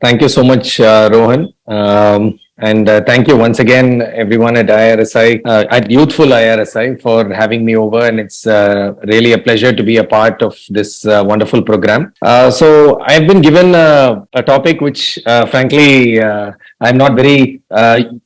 Thank you so much, Rohan. And thank you once again, everyone at IRSI, at Youthful IRSI, for having me over. And it's really a pleasure to be a part of this wonderful program. So I've been given a topic which, frankly, I'm not very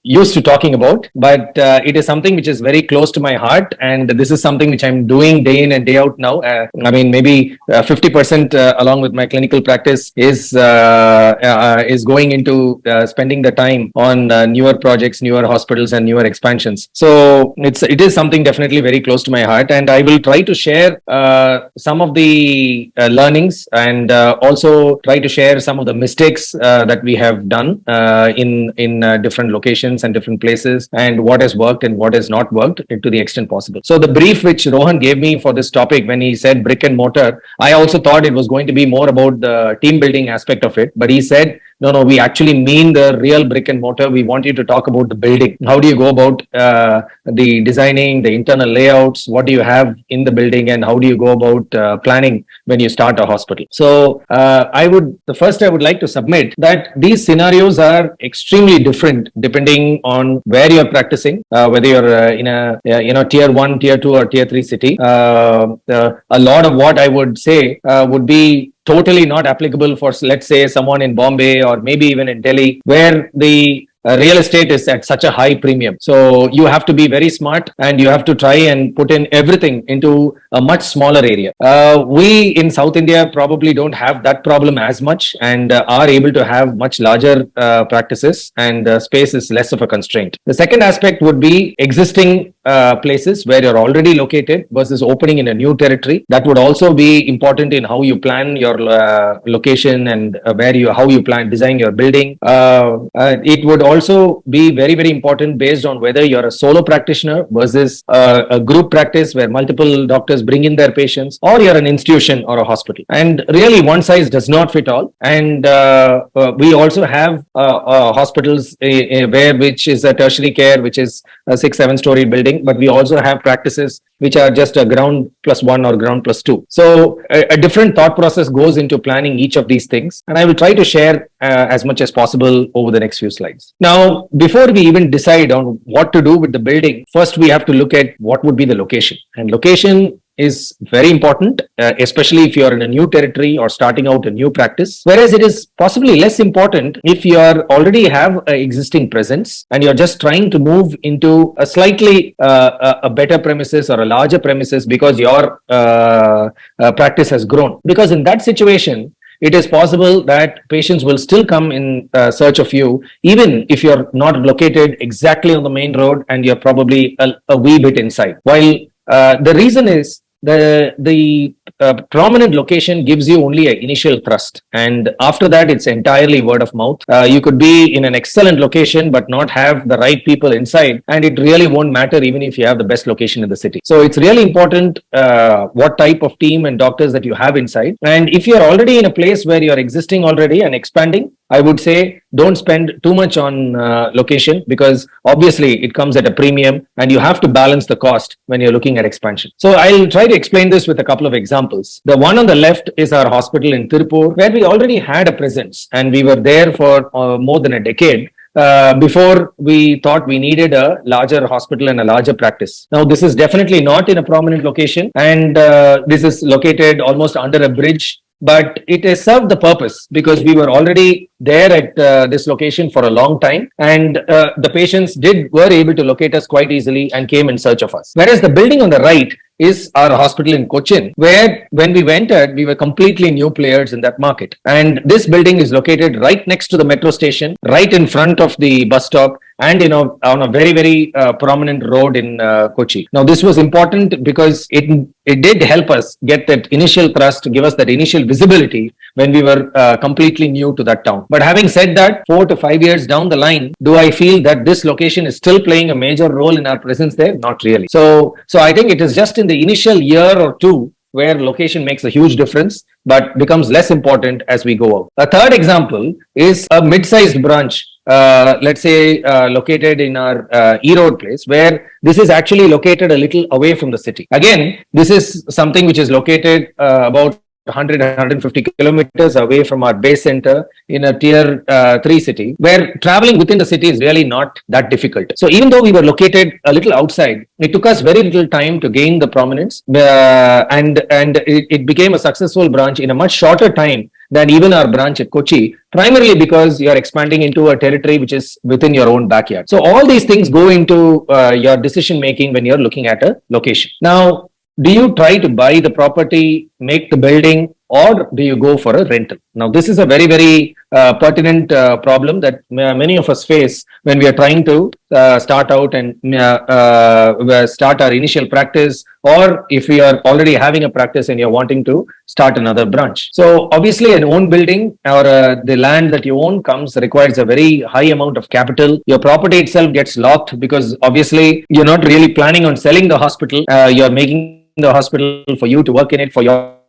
used to talking about, but it is something which is very close to my heart. And this is something which I'm doing day in and day out now. I mean, maybe 50% along with my clinical practice is going into spending the time on newer projects, newer hospitals, and newer expansions. So it is something definitely very close to my heart, and I will try to share some of the learnings, and also try to share some of the mistakes that we have done in different locations and different places, and what has worked and what has not worked to the extent possible. So the brief which Rohan gave me for this topic when he said brick and mortar, I also thought it was going to be more about the team building aspect of it, but he said, no, we actually mean the real brick and mortar. We want you to talk about the building. How do you go about the designing, the internal layouts? What do you have in the building, and how do you go about planning when you start a hospital? So I would like to submit that these scenarios are extremely different depending on where you're practicing, whether you're in a tier 1, tier 2, or tier 3 city. A lot of what I would say would be totally not applicable for, let's say, someone in Bombay or maybe even in Delhi, where the real estate is at such a high premium. So you have to be very smart, and you have to try and put in everything into a much smaller area. We in South India probably don't have that problem as much, and are able to have much larger practices, and space is less of a constraint. The second aspect would be existing places where you're already located versus opening in a new territory. That would also be important in how you plan your location, and how you plan design your building. It would also be very, very important based on whether you're a solo practitioner versus a group practice where multiple doctors bring in their patients, or you're an institution or a hospital. And really, one size does not fit all. And we also have hospitals which is a tertiary care, which is a 6-7 story building, but we also have practices which are just a ground +1 or ground +2. So a different thought process goes into planning each of these things, and I will try to share as much as possible over the next few slides. Now, before we even decide on what to do with the building, first we have to look at what would be the location. And location is very important, especially if you're in a new territory or starting out a new practice, whereas it is possibly less important if you already have an existing presence and you're just trying to move into a slightly a better premises or a larger premises because your practice has grown. Because in that situation, it is possible that patients will still come in search of you, even if you're not located exactly on the main road and you're probably a wee bit inside. While the reason is the prominent location gives you only an initial thrust, and after that it's entirely word of mouth. You could be in an excellent location but not have the right people inside, and it really won't matter even if you have the best location in the city. So it's really important what type of team and doctors that you have inside. And if you're already in a place where you're existing already and expanding, I would say don't spend too much on location, because obviously it comes at a premium and you have to balance the cost when you're looking at expansion. So I'll try to explain this with a couple of examples. The one on the left is our hospital in Tirupur, where we already had a presence, and we were there for more than a decade. Before we thought we needed a larger hospital and a larger practice. Now, this is definitely not in a prominent location, and this is located almost under a bridge, but it has served the purpose because we were already there at this location for a long time, and the patients were able to locate us quite easily and came in search of us. Whereas the building on the right is our hospital in Cochin, where when we entered, we were completely new players in that market. And this building is located right next to the metro station, right in front of the bus stop, and on a very, very prominent road in Kochi. Now, this was important because it did help us get that initial thrust, give us that initial visibility when we were completely new to that town. But having said that, 4 to 5 years down the line, do I feel that this location is still playing a major role in our presence there? Not really. So I think it is just in the initial year or two where location makes a huge difference, but becomes less important as we go out. A third example is a mid-sized branch, let's say located in our E-Road place, where this is actually located a little away from the city. Again, this is something which is located about 100, 150 kilometers away from our base center in a tier 3 city, where traveling within the city is really not that difficult. So even though we were located a little outside, it took us very little time to gain the prominence, and it became a successful branch in a much shorter time than even our branch at Kochi, primarily because you're expanding into a territory which is within your own backyard. So all these things go into your decision making when you're looking at a location. Now, do you try to buy the property, make the building, or do you go for a rental? Now, this is a very, very pertinent problem that many of us face when we are trying to start out and start our initial practice, or if we are already having a practice and you're wanting to start another branch. So, obviously, an own building or the land that you own requires a very high amount of capital. Your property itself gets locked because obviously you're not really planning on selling the hospital. You're making the hospital for you to work in it, for your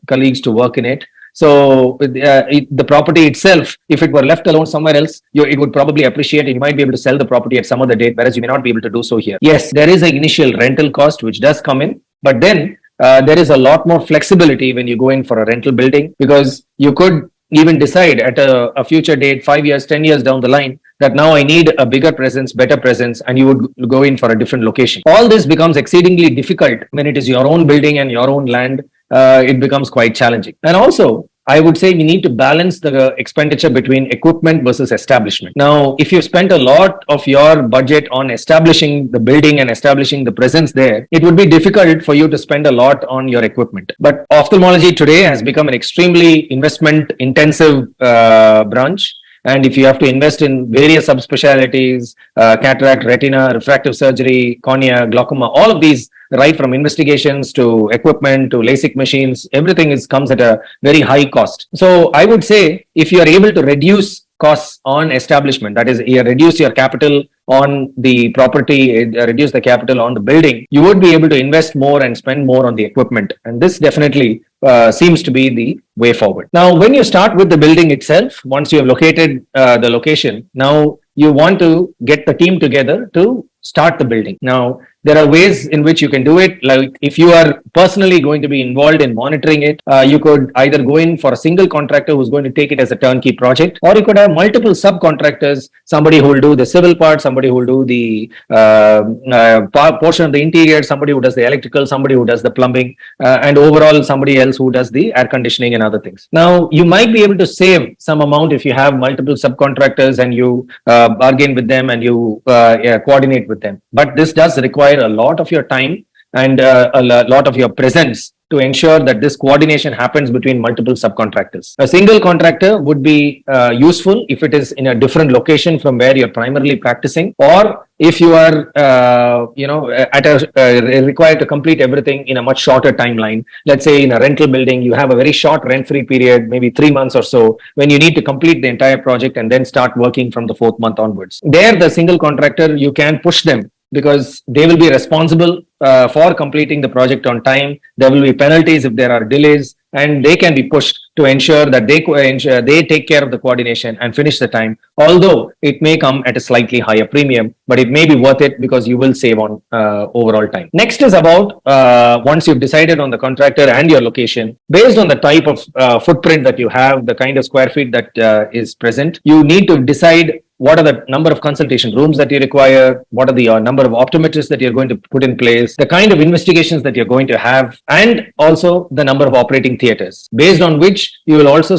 colleagues to work in it. So the property itself, if it were left alone somewhere else, it would probably appreciate, and you might be able to sell the property at some other date, whereas you may not be able to do so here. Yes, there is an initial rental cost which does come in, but then there is a lot more flexibility when you go in for a rental building, because you could even decide at a future date, 5 years, 10 years down the line, that now I need a bigger presence, better presence, and you would go in for a different location. All this becomes exceedingly difficult when it is your own building and your own land. It becomes quite challenging. And also, I would say we need to balance the expenditure between equipment versus establishment. Now, if you spent a lot of your budget on establishing the building and establishing the presence there, it would be difficult for you to spend a lot on your equipment. But ophthalmology today has become an extremely investment intensive branch. And if you have to invest in various subspecialties, cataract, retina, refractive surgery, cornea, glaucoma, all of these, right from investigations to equipment to LASIK machines, everything comes at a very high cost. So I would say if you are able to reduce costs on establishment, that is, you reduce your capital on the property, reduce the capital on the building, you would be able to invest more and spend more on the equipment. And this definitely seems to be the way forward. Now, when you start with the building itself, once you have located the location, now you want to get the team together to start the building. Now, there are ways in which you can do it. Like if you are personally going to be involved in monitoring it, you could either go in for a single contractor who's going to take it as a turnkey project, or you could have multiple subcontractors, somebody who will do the civil part, somebody who will do the portion of the interior, somebody who does the electrical, somebody who does the plumbing, and overall somebody else who does the air conditioning and other things. Now, you might be able to save some amount if you have multiple subcontractors and you bargain with them and you coordinate with them. But this does require a lot of your time and a lot of your presence to ensure that this coordination happens between multiple subcontractors. A single contractor would be useful if it is in a different location from where you're primarily practicing, or if you are, required to complete everything in a much shorter timeline. Let's say in a rental building, you have a very short rent-free period, maybe 3 months or so, when you need to complete the entire project and then start working from the 4th month onwards. There, the single contractor, you can push them because they will be responsible for completing the project on time. There will be penalties if there are delays, and they can be pushed to ensure that they take care of the coordination and finish the time, although it may come at a slightly higher premium, but it may be worth it because you will save on overall time. Next is about once you've decided on the contractor and your location, based on the type of footprint that you have, the kind of square feet that is present, you need to decide what are the number of consultation rooms that you require, what are the number of optometrists that you're going to put in place, the kind of investigations that you're going to have, and also the number of operating theaters, based on which you will also,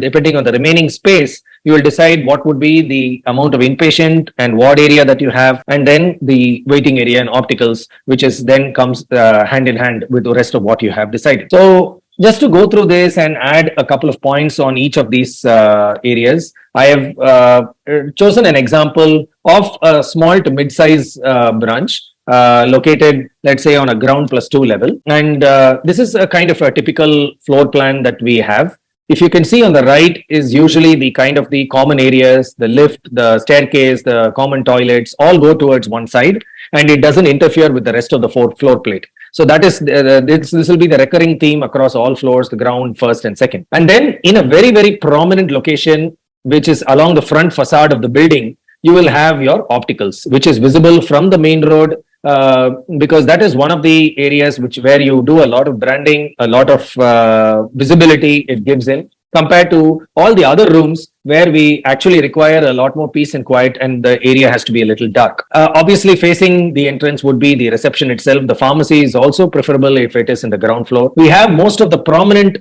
depending on the remaining space, you will decide what would be the amount of inpatient and ward area that you have, and then the waiting area and opticals, which is then comes hand in hand with the rest of what you have decided. So just to go through this and add a couple of points on each of these areas, I have chosen an example of a small to mid-size branch located, let's say, on a ground plus 2 level. And this is a kind of a typical floor plan that we have. If you can see on the right is usually the kind of the common areas, the lift, the staircase, the common toilets, all go towards one side, and it doesn't interfere with the rest of the floor plate. So that is, this will be the recurring theme across all floors, the ground, first and second. And then in a very, very prominent location, which is along the front facade of the building, you will have your opticals, which is visible from the main road because that is one of the areas where you do a lot of branding, a lot of visibility it gives in, compared to all the other rooms where we actually require a lot more peace and quiet, and the area has to be a little dark. Obviously, facing the entrance would be the reception itself. The pharmacy is also preferable if it is in the ground floor. We have most of the prominent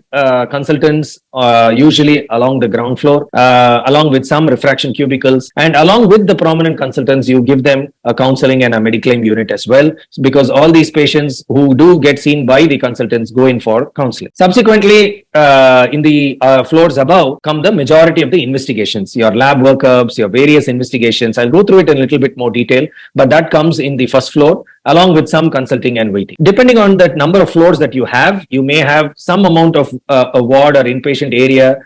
consultants usually along the ground floor, along with some refraction cubicles, and along with the prominent consultants, you give them a counseling and a mediclaim unit as well, because all these patients who do get seen by the consultants go in for counseling. Subsequently, in the floors above come the majority of the investigations, your lab workups, your various investigations. I'll go through it in a little bit more detail, but that comes in the first floor along with some consulting and waiting. Depending on the number of floors that you have, you may have some amount of a ward or inpatient area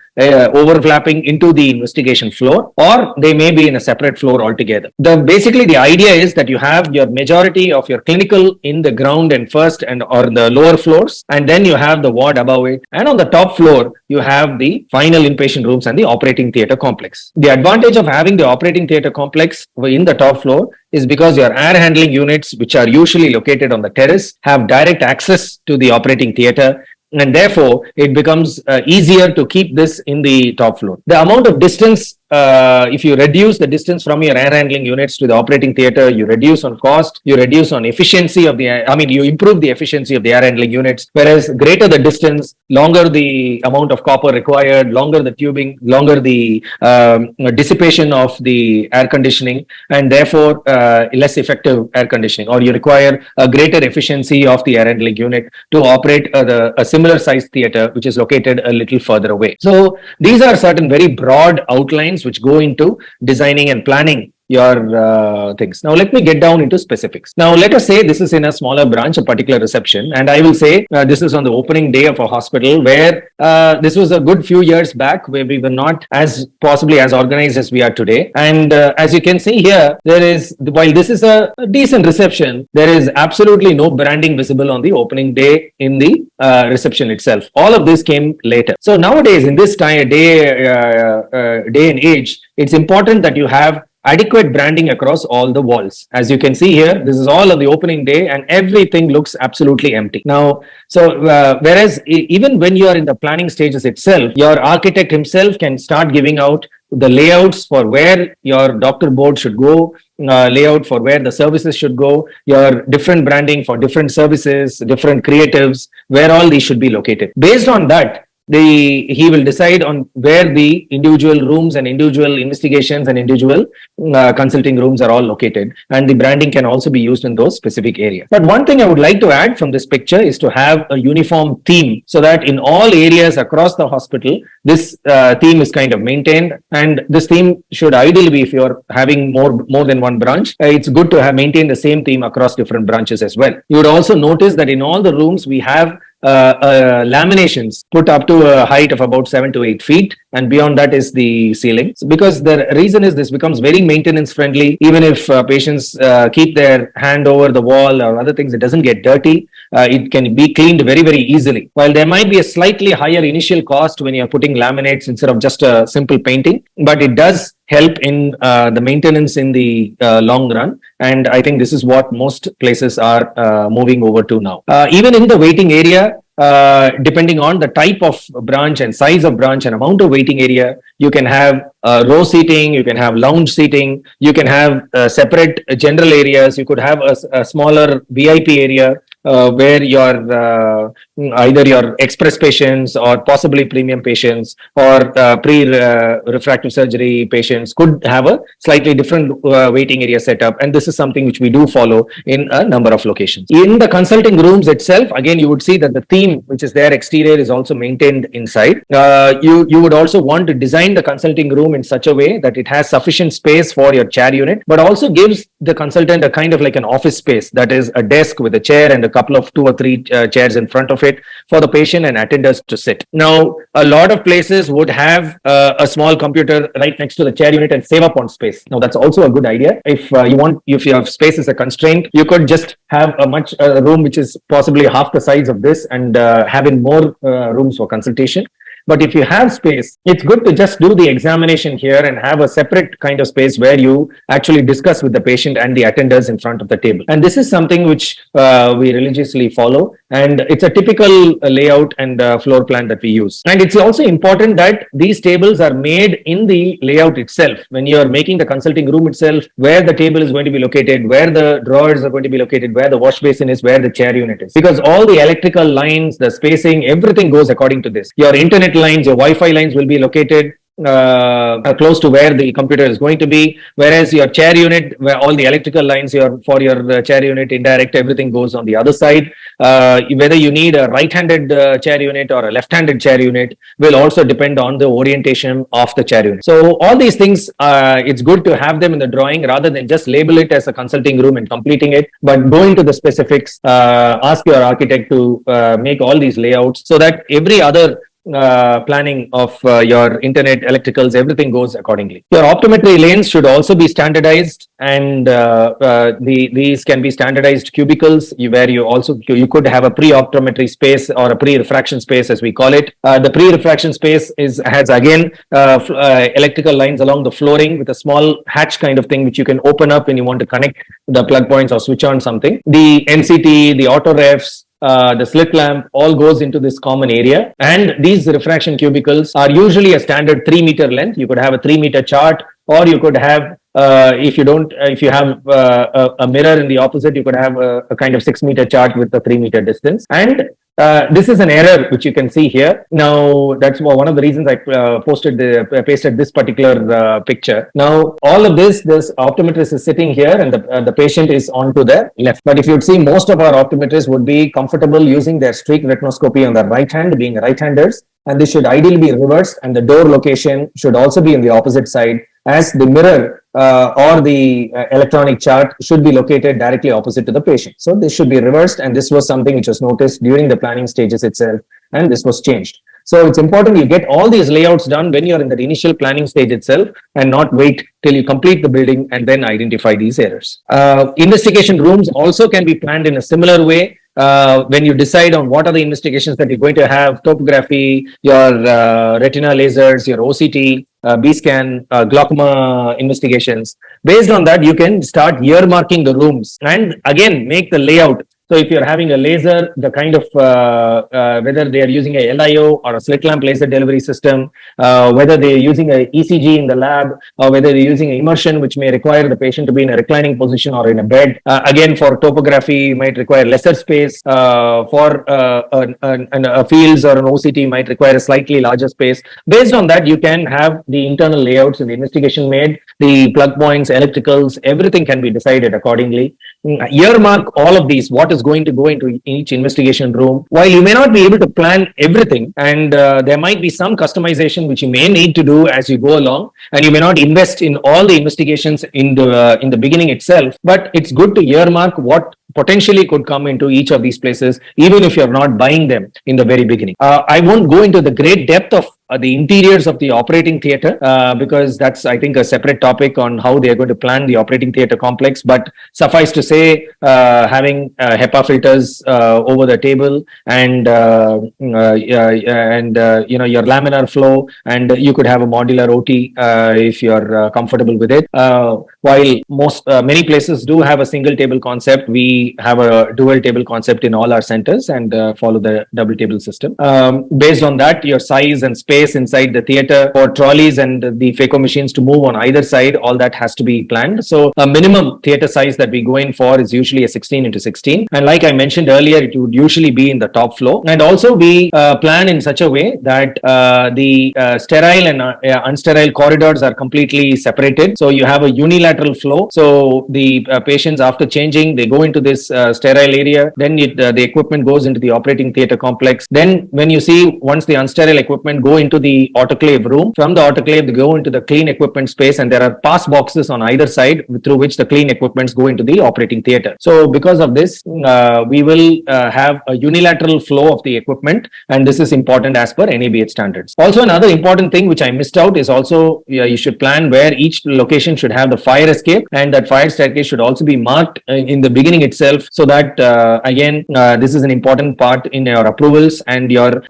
overlapping into the investigation floor, or they may be in a separate floor altogether. Basically, the idea is that you have your majority of your clinical in the ground and first and or the lower floors, and then you have the ward above it, and on the top floor you have the final inpatient rooms and the operating theatre complex. The advantage of having the operating theatre complex in the top floor is because your air handling units, which are usually located on the terrace, have direct access to the operating theatre, and therefore it becomes easier to keep this in the top floor. The amount of distance, if you reduce the distance from your air handling units to the operating theatre, you reduce on cost, you reduce on efficiency of you improve the efficiency of the air handling units, whereas greater the distance, longer the amount of copper required, longer the tubing, longer the dissipation of the air conditioning, and therefore less effective air conditioning, or you require a greater efficiency of the air handling unit to operate a similar sized theatre which is located a little further away. So these are certain very broad outlines which go into designing and planning your things. Now, let me get down into specifics. Now, let us say this is in a smaller branch, a particular reception, and I will say this is on the opening day of a hospital where this was a good few years back, where we were not possibly as organized as we are today. And as you can see here, while this is a decent reception, there is absolutely no branding visible on the opening day in the reception itself. All of this came later. So nowadays, in this day and age, it's important that you have adequate branding across all the walls. As you can see here, this is all on the opening day and everything looks absolutely empty. Now, whereas even when you are in the planning stages itself, your architect himself can start giving out the layouts for where your doctor board should go, layout for where the services should go, your different branding for different services, different creatives, where all these should be located. Based on that, he will decide on where the individual rooms and individual investigations and individual consulting rooms are all located, and the branding can also be used in those specific areas. But one thing I would like to add from this picture is to have a uniform theme, so that in all areas across the hospital, this theme is kind of maintained. And this theme should ideally be, if you're having more than one branch, it's good to have maintained the same theme across different branches as well. You would also notice that in all the rooms we have laminations put up to a height of about 7 to 8 feet, and beyond that is the ceiling. So because the reason is this becomes very maintenance friendly. Even if patients keep their hand over the wall or other things, it doesn't get dirty. It can be cleaned very, very easily. While there might be a slightly higher initial cost when you're putting laminates instead of just a simple painting, but it does help in the maintenance in the long run. And I think this is what most places are moving over to now. Even in the waiting area, depending on the type of branch and size of branch and amount of waiting area, you can have row seating, you can have lounge seating, you can have separate general areas, you could have a smaller VIP area where your either your express patients or possibly premium patients or pre-refractive surgery patients could have a slightly different waiting area setup, and this is something which we do follow in a number of locations. In the consulting rooms itself, again, you would see that the theme which is there exterior is also maintained inside. You would also want to design the consulting room in such a way that it has sufficient space for your chair unit, but also gives the consultant a kind of like an office space, that is a desk with a chair and a couple of 2 or 3 chairs in front of it for the patient and attenders to sit. Now, a lot of places would have a small computer right next to the chair unit and save up on space. Now, that's also a good idea. If your space is a constraint, you could just have a room which is possibly half the size of this and having more rooms for consultation. But if you have space, it's good to just do the examination here and have a separate kind of space where you actually discuss with the patient and the attenders in front of the table. And this is something which we religiously follow, and it's a typical layout and floor plan that we use. And it's also important that these tables are made in the layout itself. When you are making the consulting room itself, where the table is going to be located, where the drawers are going to be located, where the wash basin is, where the chair unit is. Because all the electrical lines, the spacing, everything goes according to this. Your internet lines, your Wi-Fi lines will be located close to where the computer is going to be, whereas your chair unit, where all the electrical lines for your chair unit, indirect, everything goes on the other side. Whether you need a right-handed chair unit or a left-handed chair unit will also depend on the orientation of the chair unit. So all these things, it's good to have them in the drawing rather than just label it as a consulting room and completing it, but go into the specifics, ask your architect to make all these layouts so that every other planning of your internet, electricals, everything goes accordingly. Your optometry lanes should also be standardized, and these can be standardized cubicles where you could have a pre-optometry space or a pre-refraction space, as we call it. The pre-refraction space has again electrical lines along the flooring with a small hatch kind of thing which you can open up when you want to connect the plug points or switch on something. The NCT, the auto refs, the slit lamp all goes into this common area, and these refraction cubicles are usually a standard 3-meter length. You could have a 3-meter chart, or you could have if you have a mirror in the opposite, you could have a kind of 6-meter chart with a 3-meter distance. And this is an error which you can see here. Now, that's one of the reasons I pasted this particular picture. Now, all of this optometrist is sitting here and the patient is on to the left. But if you'd see, most of our optometrists would be comfortable using their streak retinoscopy on the right hand, being right-handers, and this should ideally be reversed, and the door location should also be on the opposite side, as the mirror or the electronic chart should be located directly opposite to the patient. So this should be reversed, and this was something which was noticed during the planning stages itself, and this was changed. So it's important you get all these layouts done when you're in the initial planning stage itself, and not wait till you complete the building and then identify these errors. Investigation rooms also can be planned in a similar way. When you decide on what are the investigations that you're going to have, topography, your retina lasers, your OCT, B-scan, glaucoma investigations. Based on that, you can start earmarking the rooms and again make the layout. So if you're having a laser, the kind of whether they are using a LIO or a slit lamp laser delivery system, whether they're using a ECG in the lab, or whether they're using immersion, which may require the patient to be in a reclining position or in a bed. Again, for topography, might require lesser space. For a fields or an OCT might require a slightly larger space. Based on that, you can have the internal layouts and the investigation made, the plug points, electricals, everything can be decided accordingly. Earmark all of these, what is going to go into each investigation room. While you may not be able to plan everything, and there might be some customization which you may need to do as you go along, and you may not invest in all the investigations in the beginning itself, but it's good to earmark what potentially could come into each of these places, even if you're not buying them in the very beginning. I won't go into the great depth of the interiors of the operating theater because that's, I think, a separate topic on how they are going to plan the operating theater complex. But suffice to say, having HEPA filters over the table and your laminar flow, and you could have a modular OT if you're comfortable with it. While many places do have a single table concept, we have a dual table concept in all our centers and follow the double table system. Based on that, your size and space inside the theater for trolleys and the phaco machines to move on either side, all that has to be planned. So a minimum theater size that we go in for is usually a 16x16. And like I mentioned earlier, it would usually be in the top floor. And also we plan in such a way that the sterile and unsterile corridors are completely separated. So you have a unilateral flow. So the patients, after changing, they go into this sterile area. Then the equipment goes into the operating theater complex. Then when you see, once the unsterile equipment go into the autoclave room, from the autoclave they go into the clean equipment space, and there are pass boxes on either side through which the clean equipments go into the operating theater. So because of this, we will have a unilateral flow of the equipment, and this is important as per NABH standards. Also, another important thing which I missed out is also you should plan where each location should have the fire escape, and that fire staircase should also be marked in the beginning itself, so that again this is an important part in your approvals, and your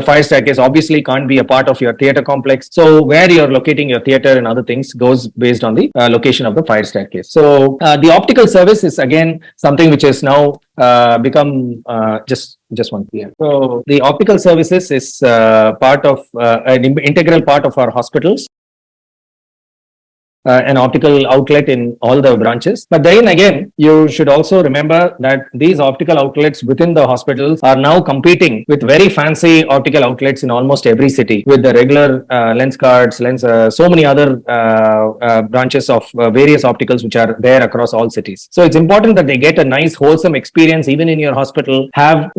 fire staircase obviously can't be be a part of your theater complex. So where you're locating your theater and other things goes based on the location of the fire staircase. So the optical service is again something which is now become just one here. So the optical services is part of an integral part of our hospitals. An optical outlet in all the branches. But then again, you should also remember that these optical outlets within the hospitals are now competing with very fancy optical outlets in almost every city with the regular lens cards, so many other branches of various opticals which are there across all cities. So it's important that they get a nice wholesome experience even in your hospital, have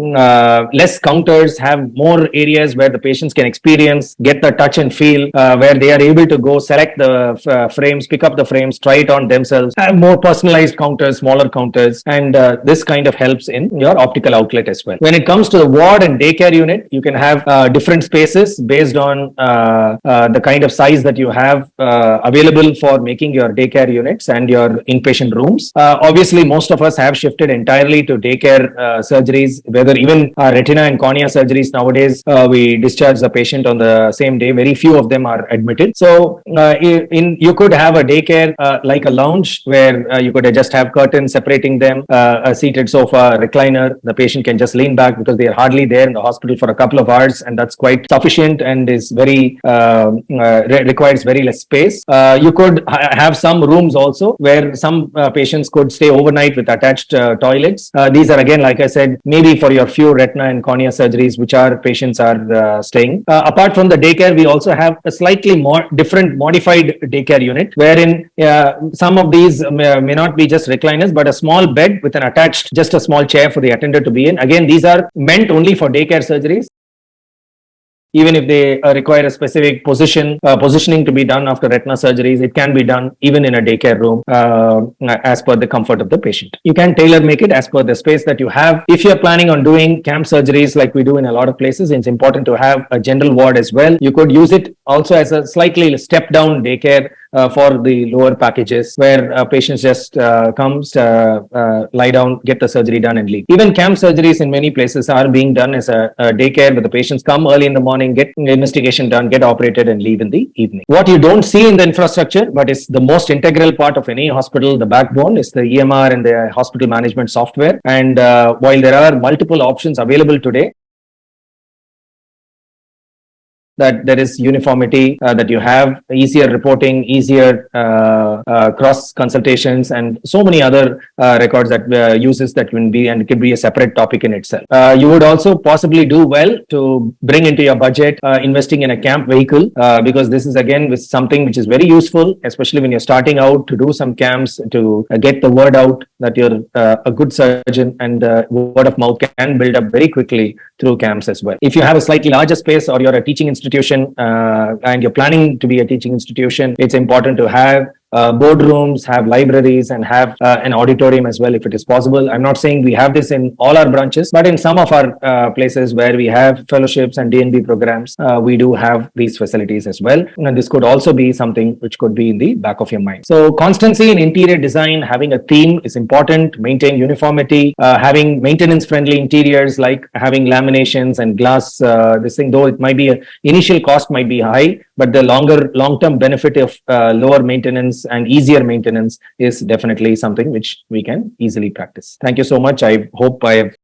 less counters, have more areas where the patients can experience, get the touch and feel, where they are able to go select the frame, pick up the frames, try it on themselves, have more personalized counters, smaller counters, and this kind of helps in your optical outlet as well. When it comes to the ward and daycare unit, you can have different spaces based on the kind of size that you have available for making your daycare units and your inpatient rooms. Obviously, most of us have shifted entirely to daycare surgeries, whether even retina and cornea surgeries nowadays, we discharge the patient on the same day. Very few of them are admitted. So you could have a daycare like a lounge where you could just have curtains separating them, a seated sofa, recliner. The patient can just lean back because they are hardly there in the hospital for a couple of hours, and that's quite sufficient and is very requires very less space. You could have some rooms also where some patients could stay overnight with attached toilets. These are again, like I said, maybe for your few retina and cornea surgeries which our patients are staying. Apart from the daycare, we also have a slightly more different modified daycare unit, wherein some of these may not be just recliners, but a small bed with an attached, just a small chair for the attendant to be in. Again, these are meant only for daycare surgeries. Even if they require a specific positioning to be done after retina surgeries, it can be done even in a daycare room as per the comfort of the patient. You can tailor make it as per the space that you have. If you're planning on doing camp surgeries like we do in a lot of places, it's important to have a general ward as well. You could use it also as a slightly step down daycare for the lower packages where patients just comes, lie down, get the surgery done and leave. Even camp surgeries in many places are being done as a daycare where the patients come early in the morning, get investigation done, get operated and leave in the evening. What you don't see in the infrastructure, but is the most integral part of any hospital, the backbone, is the EMR and the hospital management software. And while there are multiple options available today, that there is uniformity, that you have easier reporting, easier cross consultations, and so many other records that uses that can be, and it could be a separate topic in itself. You would also possibly do well to bring into your budget investing in a camp vehicle, because this is again with something which is very useful, especially when you're starting out to do some camps, to get the word out that you're a good surgeon, and word of mouth can build up very quickly through camps as well. If you have a slightly larger space or you're a teaching institution and you're planning to be a teaching institution, it's important to have boardrooms, have libraries, and have an auditorium as well if it is possible. I'm not saying we have this in all our branches, but in some of our places where we have fellowships and DNB programs, we do have these facilities as well. And this could also be something which could be in the back of your mind. So constancy in interior design, having a theme is important, maintain uniformity, having maintenance friendly interiors like having laminations and glass, this thing, though it might be initial cost might be high, but the long-term benefit of lower maintenance and easier maintenance is definitely something which we can easily practice. Thank you so much. I hope I have,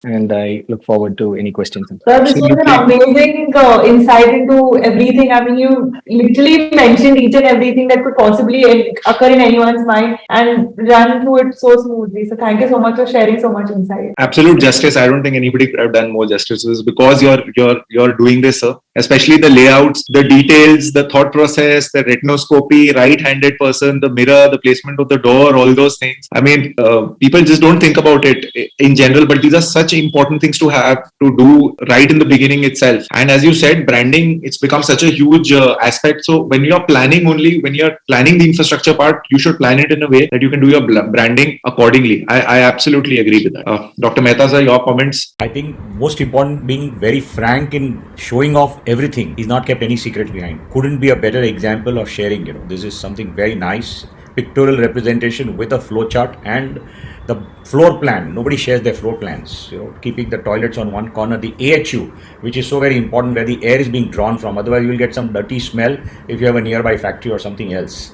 and I look forward to any questions. Sir, this was an amazing insight into everything. I mean, you literally mentioned each and everything that could possibly occur in anyone's mind and run through it so smoothly. So thank you so much for sharing so much insight. Absolute justice. I don't think anybody could have done more justice. It's because you're doing this, sir. Especially the layouts, the details, the thought process, the retinoscopy, right-handed person, the mirror, the placement of the door, all those things. I mean, people just don't think about it in general, but these are such important things to have to do right in the beginning itself. And as you said, branding, it's become such a huge aspect. So when you're planning the infrastructure part, you should plan it in a way that you can do your branding accordingly. I absolutely agree with that. Dr. Mehta sir, your comments? I think most important, being very frank in showing off everything. He's not kept any secrets behind. Couldn't be a better example of sharing. This is something very nice. pictorial representation with a flow chart and the floor plan. Nobody shares their floor plans. Keeping the toilets on one corner, the AHU, which is so very important, where the air is being drawn from. Otherwise, you will get some dirty smell if you have a nearby factory or something else.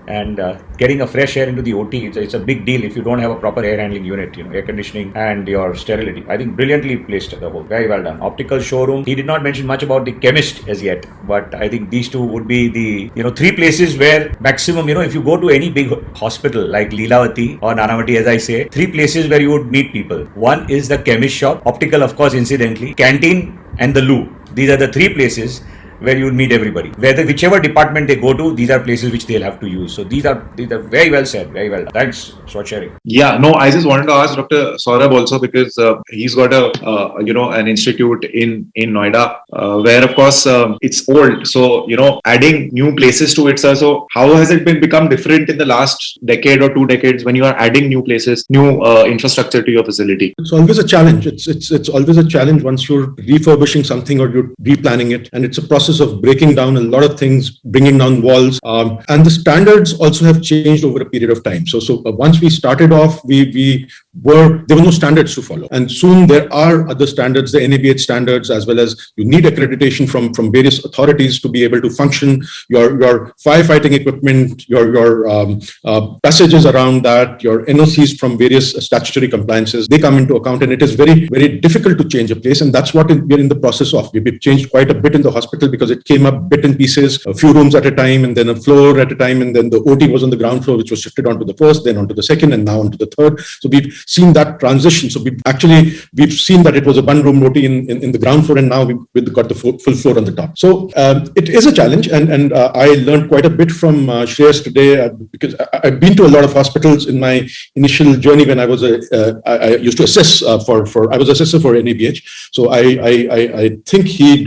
And getting a fresh air into the OT, it's a big deal if you don't have a proper air handling unit, air conditioning and your sterility. I think brilliantly placed the whole. Very well done. Optical showroom. He did not mention much about the chemist as yet, but I think these two would be the, three places where maximum, if you go to any big hospital like Leelavati or Nanavati, as I say, three places where you would meet people. One is the chemist shop, optical, of course, incidentally, canteen and the loo. These are the three places where you will meet everybody. Whichever department they go to, these are places which they'll have to use. So these are very well said, very well done. Thanks for sharing. Yeah, no, I just wanted to ask Dr. Saurabh also, because he's got an institute in Noida where, of course, it's old. So, adding new places to it, sir. So how has it become different in the last decade or 2 decades when you are adding new places, new infrastructure to your facility? It's always a challenge. It's always a challenge once you're refurbishing something or you're replanning it, and it's a process of breaking down a lot of things, bringing down walls, and the standards also have changed over a period of time. So once we started off, there were no standards to follow, and soon there are other standards, the NABH standards, as well as you need accreditation from various authorities to be able to function. Your firefighting equipment, your passages around that, your NOCs from various statutory compliances, they come into account, and it is very, very difficult to change a place, and that's what we're in the process of. We've changed quite a bit in the hospital because it came up bit in pieces, a few rooms at a time, and then a floor at a time, and then the OT was on the ground floor, which was shifted onto the first, then onto the second, and now onto the third. So we've seen that transition. So we've seen that it was a one-room OT in the ground floor, and now we've got the full floor on the top. So it is a challenge, and I learned quite a bit from Shreyas today, because I've been to a lot of hospitals in my initial journey when I was I used to assess I was assessor for NABH. So I think he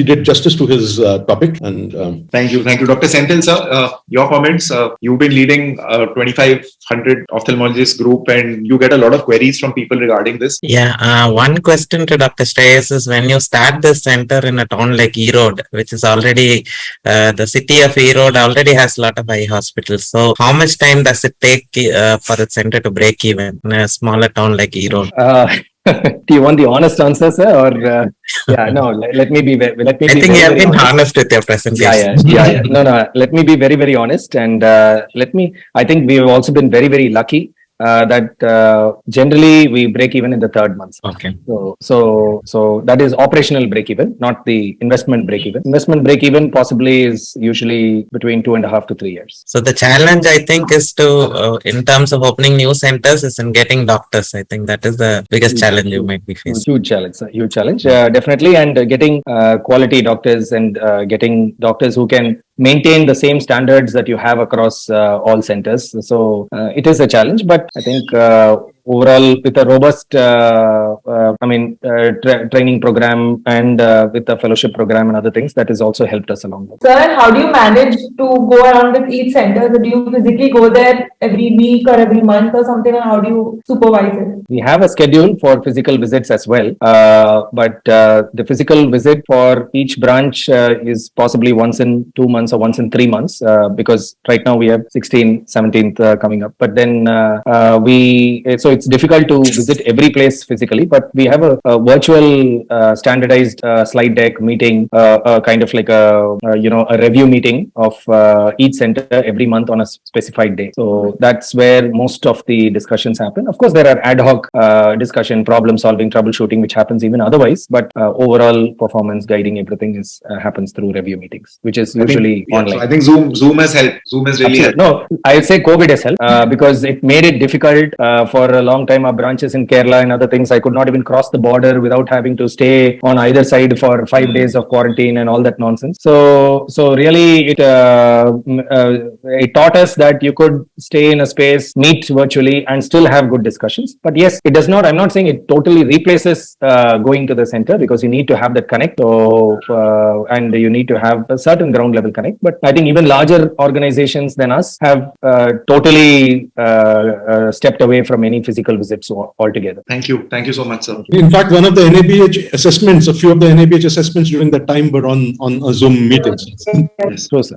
did justice to his topic. And Thank you, Dr. Senthil, sir. Your comments. You've been leading 2,500 ophthalmologist group, and you get a lot of queries from people regarding this. Yeah, one question to Dr. Shreyas is, when you start this center in a town like Erode, which is already the city of Erode already has a lot of eye hospitals. So how much time does it take for the center to break even in a smaller town like Erode? Do you want the honest answer, sir, or let me be. I think you have been honest with your presentation. Yeah. No. Let me be very, very honest, and I think we have also been very, very lucky that generally we break even in the third month. Okay. So that is operational break even, not the investment break even. Investment break even possibly is usually between 2.5 to 3 years. So the challenge, I think, is to in terms of opening new centers, is in getting doctors. I think that is the biggest challenge you might be facing. Huge challenge, sir. Huge challenge, definitely, and getting quality doctors and getting doctors who can maintain the same standards that you have across all centers. So it is a challenge, but I think overall, with a robust training program and with a fellowship program and other things, that has also helped us along the way. Sir, how do you manage to go around with each center? Do you physically go there every week or every month or something, or how do you supervise it? We have a schedule for physical visits as well, but the physical visit for each branch is possibly once in 2 months or once in 3 months, because right now we have 16th, 17th coming up. But then so it's difficult to visit every place physically, but we have a virtual standardized slide deck meeting, kind of like a review meeting of each center every month on a specified day. So that's where most of the discussions happen. Of course, there are ad hoc discussion, problem solving, troubleshooting, which happens even otherwise, but overall performance guiding, everything happens through review meetings, which is usually online. So I think Zoom has helped. Zoom has really helped. No, I would say COVID has helped because it made it difficult for a long time. Our branches in Kerala and other things, I could not even cross the border without having to stay on either side for 5 days of quarantine and all that nonsense. So really it taught us that you could stay in a space, meet virtually, and still have good discussions. But yes, it does not. I'm not saying it totally replaces going to the center, because you need to have that connect. So and you need to have a certain ground level connect. But I think even larger organizations than us have totally stepped away from any physical visits altogether. Thank you so much, sir. in fact, one of the NABH assessments, a few of the NABH assessments during that time were on a Zoom meetings. Yes. So, sir.